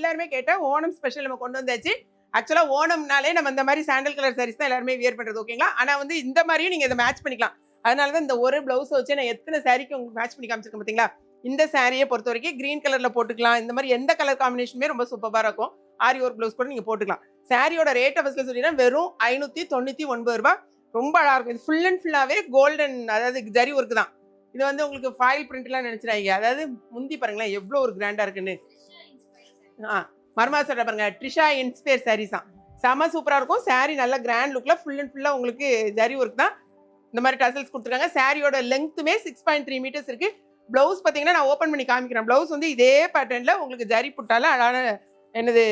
எல்லாருமே கேட்ட ஓணம் ஸ்பெஷல் நம்ம கொண்டு வந்தாச்சு. ஆக்சுவலா ஓணம்னாலே நம்ம இந்த மாதிரி சாண்டல் கலர் சாரீஸ் தான் எல்லாருமே வியர் பண்றது ஓகேங்களா. ஆனா வந்து இந்த மாதிரியும் நீங்க இதை மேட்ச் பண்ணிக்கலாம். அதனாலதான் இந்த ஒரு பிளவுஸ் வச்சு நான் எத்தனை சாரிக்கு உங்களுக்கு மேட்ச் பண்ணி காமிச்சிருக்கேன் பாத்தீங்களா. இந்த சாரியை பொறுத்த வரைக்கும் கிரீன் கலர்ல போட்டுக்கலாம். இந்த மாதிரி எந்த கலர் காம்பினேஷனுமே ரொம்ப சூப்பரா இருக்கும். ஆரி ஒர்க் பிளவுஸ் கூட நீங்க போட்டுக்கலாம். சாரியோட ரேட்டை ஃபர்ஸ்ட்ல சொல்லினா வெறும் 599 ரூபாய். ரொம்ப அழகா இருக்கும். இது ஃபுல் அண்ட் ஃபுல்லாவே கோல்டன், அதாவது ஜரி ஒர்க் தான். இது வந்து உங்களுக்கு ஃபாயில் பிரிண்ட்லாம் நினைச்சிடாங்க. அதாவது முந்தி பாருங்களேன் எவ்வளவு ஒரு கிராண்டா இருக்குன்னு. மர்மா சொல்ற பாருங்க, ட்ரிஷா இன்ஸ்பயர் சாரீஸ் தான். செம சூப்பரா இருக்கும். சாரி நல்ல கிராண்ட் லுக்ல ஃபுல் அண்ட் ஃபுல்லா உங்களுக்கு ஜரி ஒர்க் தான். இந்த மாதிரி டசல்ஸ் கொடுத்துருக்காங்க. சாரியோட லெங்க்த்துமே 6.3 மீட்டர்ஸ் இருக்கு. பிளவுஸ் பார்த்தீங்கன்னா நான் ஓப்பன் பண்ணி காமிக்கிறேன். பிளவுஸ் வந்து இதே பேட்டர்ன்ல உங்களுக்கு ஜரி புட்டால அழகான என்னது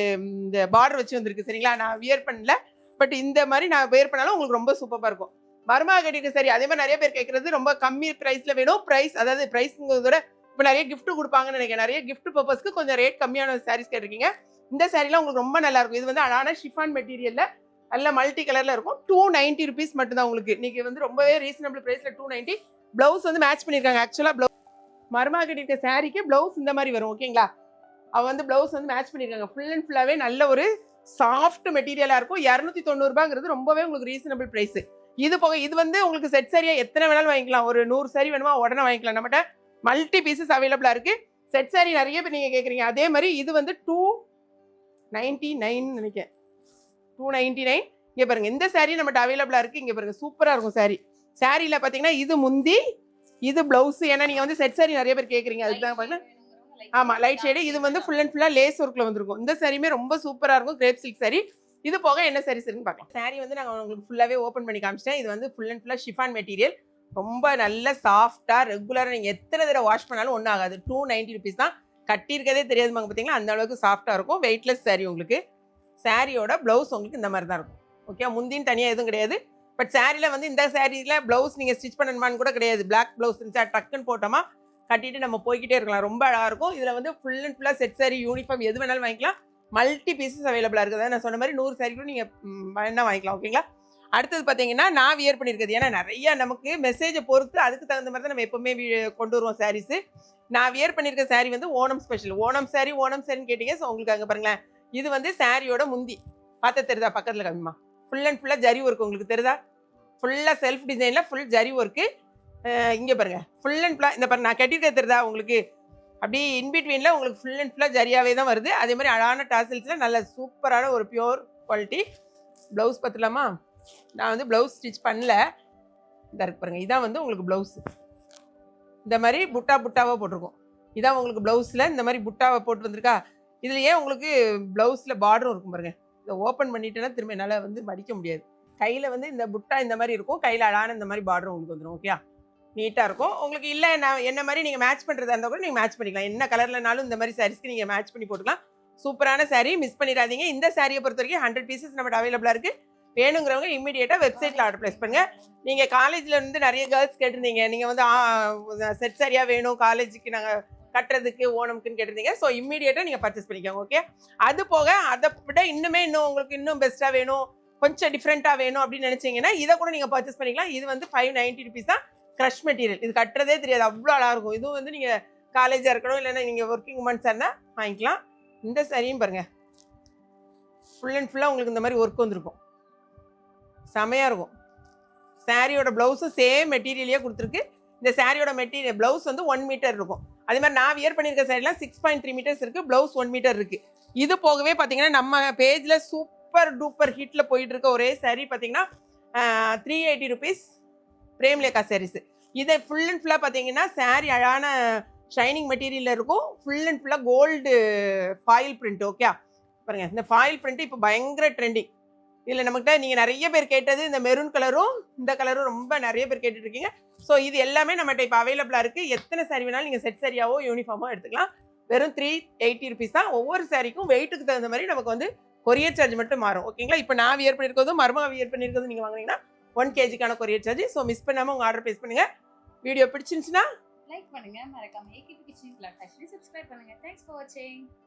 இந்த பார்டர் வச்சு வந்திருக்கு. சரிங்களா, நான் வியர் பண்ணல, பட் இந்த மாதிரி நான் வியர் பண்ணாலும் உங்களுக்கு ரொம்ப சூப்பராக இருக்கும். மர்மா கட்டிட்டு சரி. அதே மாதிரி நிறைய பேர் கேட்கறது ரொம்ப கம்மி பிரைஸ்ல வேணும். பிரைஸ் அதாவது பிரைஸ்ங்கிறத இப்போ நிறைய கிஃப்ட் கொடுப்பாங்கன்னு நினைக்கிறேன். நிறைய கிஃப்ட் பர்பஸ்க்கு கொஞ்சம் ரேட் கம்மியான சாரீஸ் கேட்டிருக்கீங்க. இந்த சாரீலாம் உங்களுக்கு ரொம்ப நல்லா இருக்கும். இது வந்து அழகான ஷிஃபான் மெட்டீரியல்ல நல்ல மல்டி கலர்ல இருக்கும். 290 ருபீஸ் மட்டும் தான் உங்களுக்கு. இன்னைக்கு வந்து ரொம்பவே ரீசனபிள் பிரைஸ்ல 290. பிளவுஸ் வந்து மேட்ச் பண்ணிருக்காங்க. ஆக்சுவலா பிளவுஸ் மர்மா கட்டிருக்க சாரிக்கு பிளவுஸ் இந்த மாதிரி வரும் ஓகேங்களா. அவ வந்து பிளவுஸ் வந்து மேட்ச் பண்ணிருக்காங்க. ஃபுல் அண்ட் ஃபுல்லாவே நல்ல ஒரு சாஃப்ட் மெட்டீரியலா இருக்கும். 290 ரூபாங்கிறது ரொம்பவே உங்களுக்கு ரீசனபிள் பிரைஸ். இது போக இது வந்து உங்களுக்கு செட் சாரியா எத்தனை வேணாலும் வாங்கிக்கலாம். ஒரு 100 சாரி வேணுமா உடனே வாங்கிக்கலாம். நம்மகிட்ட மல்டி பீசஸ் அவைலபிளா இருக்கு. செட் சாரி நிறைய பேர் நீங்க கேக்குறீங்க. அதே மாதிரி இது வந்து 299 நினைக்கிறேன். 299. இங்க பாருங்க, இந்த சாரி நம்மகிட்ட அவைலபிளா இருக்கு. இங்க பாருங்க சூப்பரா இருக்கும் சாரி. சாரியில பாத்தீங்கன்னா இது முந்தி, இது பிளவுஸ். ஏன்னா நீங்க வந்து செட் சாரி நிறைய பேர் கேக்குறீங்க. அதுதான் பாத்தீங்கன்னா ஆமா லைட் ஷேடு. இது வந்து ஃபுல் அண்ட் ஃபுல்லா லேஸ் ஒர்க்ல வந்திருக்கும். இந்த சாரியுமே ரொம்ப சூப்பரா இருக்கும். Grape silk sorry. இது போக என்ன சாரீஸ் இருக்குன்னு பார்க்கலாம். சாரி வந்து நாங்கள் உங்களுக்கு ஃபுல்லாவே ஓப்பன் பண்ணி காமிச்சிட்டேன். இது வந்து ஃபுல் அண்ட் ஃபுல்லா ஷிஃபான் மெட்டீரியல். ரொம்ப நல்ல சாஃப்டா ரெகுலரா நீங்க எத்தனை தடவை வாஷ் பண்ணாலும் ஒன்றும் ஆகாது. 290 ருபீஸ் தான். கட்டியிருக்கதே தெரியாதுமாங்க பார்த்தீங்களா, அந்த அளவுக்கு சாஃப்டா இருக்கும். Weightless sorry. உங்களுக்கு சாரியோட பிளவுஸ் உங்களுக்கு இந்த மாதிரி தான் இருக்கும். ஓகே, முந்தின்னு தனியாக எதுவும் கிடையாது. பட் சாரியில வந்து இந்த சாரியில பிளவுஸ் நீங்க ஸ்டிச் பண்ணணுமான்னு கூட கிடையாது. பிளாக் பிளவுஸ் இருந்துச்சா டக்குன்னு போட்டோமா கட்டிட்டு நம்ம போய்கிட்டே இருக்கலாம். ரொம்ப அழகா இருக்கும். இதுல வந்து ஃபுல் அண்ட் ஃபுல்லா செட் சாரி, யூனிஃபார்ம் எது வேணாலும் வாங்கிக்கலாம். மல்டி பீசஸ் அவைலபிளா இருக்குது. நான் சொன்ன மாதிரி 100 சாரி கூட நீங்க வேணா வாங்கிக்கலாம். ஓகேங்களா. அடுத்தது பார்த்தீங்கன்னா நான் வியர் பண்ணியிருக்கிறது. ஏன்னா நிறைய நமக்கு மெசேஜை பொறுத்து அதுக்கு தகுந்த மாதிரி தான் நம்ம எப்பவுமே கொண்டு வருவோம் சாரீஸ். நான் வியர் பண்ணியிருக்க சாரி வந்து ஓணம் ஸ்பெஷல். ஓணம் சாரின்னு கேட்டீங்க. ஸோ உங்களுக்கு அங்கே பாருங்களேன், இது வந்து சாரியோட முந்தி பார்த்து தெரியுதா, பக்கத்தில் கம்மிமா ஃபுல் அண்ட் ஃபுல்லாக ஜரி ஒர்க் உங்களுக்கு தெரியுதா. ஃபுல்லாக செல்ஃப் டிசைனில் ஃபுல் ஜரி ஒர்க்கு. இங்கே பாருங்க ஃபுல் அண்ட் ஃபுல்லாக இந்த பாருங்க நான் கட்டியிருக்க தெரியுதா உங்களுக்கு. அப்படி இன்பிட்வீனில் உங்களுக்கு ஃபுல் அண்ட் ஃபுல்லாக ஜரியாவே தான் வருது. அதே மாதிரி அழகான டாசல்ஸில் நல்ல சூப்பரான ஒரு பியூர் குவாலிட்டி. ப்ளவுஸ் பார்த்துலாமா. நான் வந்து ப்ளவுஸ் ஸ்டிச் பண்ணல. இதாக இருக்கு பாருங்க. இதான் வந்து உங்களுக்கு ப்ளவுஸ். இந்த மாதிரி புட்டாவாக போட்டிருக்கோம். இதான் உங்களுக்கு ப்ளவுஸில் இந்த மாதிரி புட்டாவை போட்டு வந்திருக்கா. இதில் ஏன் உங்களுக்கு ப்ளவுஸில் பார்டரும் இருக்கும் பாருங்க. இதை ஓப்பன் பண்ணிட்டேன்னா திரும்ப என்னால் வந்து மடிக்க முடியாது. கையில் வந்து இந்த புட்டா இந்த மாதிரி இருக்கும். கையில் அழகான இந்த மாதிரி பார்டரும் உங்களுக்கு வந்துடும். ஓகே, நீட்டாக இருக்கும். உங்களுக்கு இல்லை நான் என்ன மாதிரி நீங்கள் மேட்ச் பண்ணுறதா இருந்தால் கூட நீங்கள் மேட்ச் பண்ணிக்கலாம். என்ன கலர்லனாலும் இந்த மாதிரி சாரீஸ்க்கு நீங்கள் மேட்ச் பண்ணி போட்டுக்கலாம். சூப்பரான சாரீ, மிஸ் பண்ணிடாதீங்க. இந்த சாரியை பொறுத்த வரைக்கும் 100 பீசஸ் நம்மகிட்ட அவைலபிளாக இருக்குது. வேணுங்கிறவங்க இம்மீடியட்டாக வெப்சைட்டில் ஆர்டர் ப்ளேஸ் பண்ணுங்கள். நீங்கள் காலேஜில் இருந்து நிறைய கேர்ள்ஸ் கேட்டிருந்தீங்க. நீங்கள் வந்து செட் சாரியாக வேணும் காலேஜுக்கு நாங்கள் கட்டுறதுக்கு ஓணம்க்குன்னு கேட்டிருந்தீங்க. ஸோ இம்மீடியட்டாக நீங்கள் பர்ச்சேஸ் பண்ணிக்கோங்க. ஓகே, அது போக அதை விட இன்னும் உங்களுக்கு இன்னும் பெஸ்ட்டாக வேணும், கொஞ்சம் டிஃப்ரெண்ட்டாக வேணும் அப்படின்னு நினச்சிங்கன்னா இதை கூட நீங்கள் பர்ச்சேஸ் பண்ணிக்கலாம். இது வந்து 590 ருபீஸ் தான். Crush material. இது கட்டுறதே தெரியாது, அவ்வளோ அழகாக இருக்கும். இதுவும் வந்து நீங்கள் காலேஜாக இருக்கணும், இல்லைன்னா நீங்கள் ஒர்க்கிங் உமன்ஸாக இருந்தால் வாங்கிக்கலாம். இந்த சாரியும் பாருங்கள், ஃபுல் அண்ட் ஃபுல்லாக உங்களுக்கு இந்த மாதிரி ஒர்க் வந்துருக்கும். செமையாக இருக்கும். சாரியோட ப்ளவுஸும் சேம் மெட்டீரியலே கொடுத்துருக்கு. இந்த சாரியோட மெட்டீரியல் ப்ளவுஸ் வந்து 1 மீட்டர் இருக்கும். அதே மாதிரி நான் வியர் பண்ணியிருக்க சாரிலாம் 6.3 மீட்டர்ஸ் இருக்குது. ப்ளவுஸ் 1 மீட்டர் இருக்குது. இது போகவே பார்த்தீங்கன்னா நம்ம பேஜில் சூப்பர் டூப்பர் ஹிட்டில் போயிட்டு இருக்க ஒரே சாரி பார்த்தீங்கன்னா 380 ருபீஸ் பிரேம்லேக்கா சாரீஸ். இதை ஃபுல் அண்ட் ஃபுல்லாக பார்த்தீங்கன்னா சாரி அழகான ஷைனிங் மெட்டீரியலில் இருக்கும். ஃபுல் அண்ட் ஃபுல்லாக கோல்டு ஃபாயில் பிரிண்ட். ஓகே பாருங்க, இந்த ஃபாயில் பிரிண்ட் இப்போ பயங்கர ட்ரெண்டிங். இதில் நம்மகிட்ட நீங்கள் நிறைய பேர் கேட்டது இந்த மெரூன் கலரும் இந்த கலரும் ரொம்ப நிறைய பேர் கேட்டுட்ருக்கீங்க. ஸோ இது எல்லாமே நம்மகிட்ட இப்போ அவைலபிளாக இருக்குது. எத்தனை சாரி வேணாலும் நீங்கள் செட் சாரியாவோ யூனிஃபார்மோ எடுத்துக்கலாம். வெறும் 380 ருபீஸ் தான். ஒவ்வொரு சாரிக்கும் வெயிட்டுக்கு தகுந்த மாதிரி நமக்கு வந்து கொரியர் சார்ஜ் மட்டும் மாறும். ஓகேங்களா. இப்போ நான் வியர் பண்ணியிருக்கிறதும் மர்மா வியர் பண்ணியிருக்கிறதும் நீங்கள் வாங்கினீங்கன்னா 1 kgக்கான கொரியர் சார்ஜ். ஸோ மிஸ் பண்ணாமல் உங்கள் ஆர்டர் ப்ளேஸ் பண்ணுங்கள். வீடியோ பிடிச்சிருந்துச்சுன்னா லைக் பண்ணுங்கள். மறக்காம ஏகேபி கிச்சன் சப்ஸ்கிரைப் பண்ணுங்கள். தேங்க்ஸ் ஃபார் வாட்சிங்.